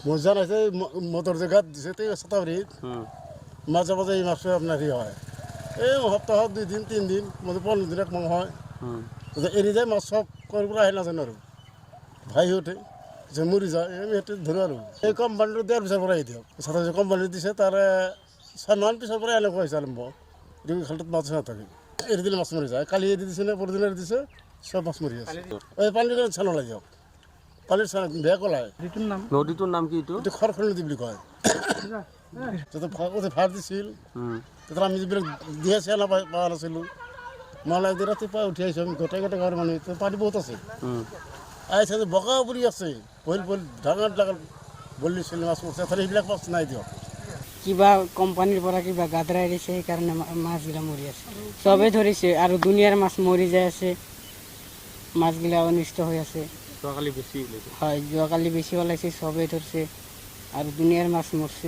মজা আছে মটর জেগাত দিছে তে শতাবরীত মাঝে মাঝে এই মাছ আপনার হয় এই সপ্তাহ 2 দিন 3 দিন মধ্যে 15 দিন এক মাহ হয় এরি যায় মাছ সব করে আহে না জানো আর ভাই ওঠে যে মরি যায় আমি এটা ধরে আর এই কোম্পানির দেড় বছর পরে দিও সাথে যে কোম্পানি দিছে তার 6 মাস পিছর পরে এনে কইছে আলম্ব দুই খালটাত মাছ না থাকে এর দিলে মাছ মরে যায় কালি এর দিছে না পরদিন এর দিছে সব মাছ মরে আছে ওই পানির ছানো লাগে পানির ছানা বেয়া কলায় নদীটোৰ নাম কি এইটো এটা খরখর নদী বলি কয় তো ওতে ফার দিছিল তো আমি যেবিলাক দিয়েছে না পাওয়া নাছিল মালা একদিন রাতে পায়ে উঠে আইসি আমি গোটাই গোটাই ঘর মানে তো পানি বহুত আছে আইসা যে বকা বুড়ি আছে পইল পইল ডাঙৰ ডাঙৰ বললিছিল মাছ পড়ছে তাহলে এইবিলাক মাছ নাই দিও কিবা কোম্পানিৰ পৰা কিবা গাদৰাই দিছে সেইকাৰণে মাছগিলা মৰি আছে চবেই ধৰিছে আৰু দুনিয়াৰ মাছ মৰি যাই আছে মাছগিলা অনিষ্ট হৈ আছে যোৱাকালি বেছি ওলাইছে হয় যোৱাকালি বেছি ওলাইছে চবেই ধৰিছে আৰু দুনিয়াৰ মাছ মৰছে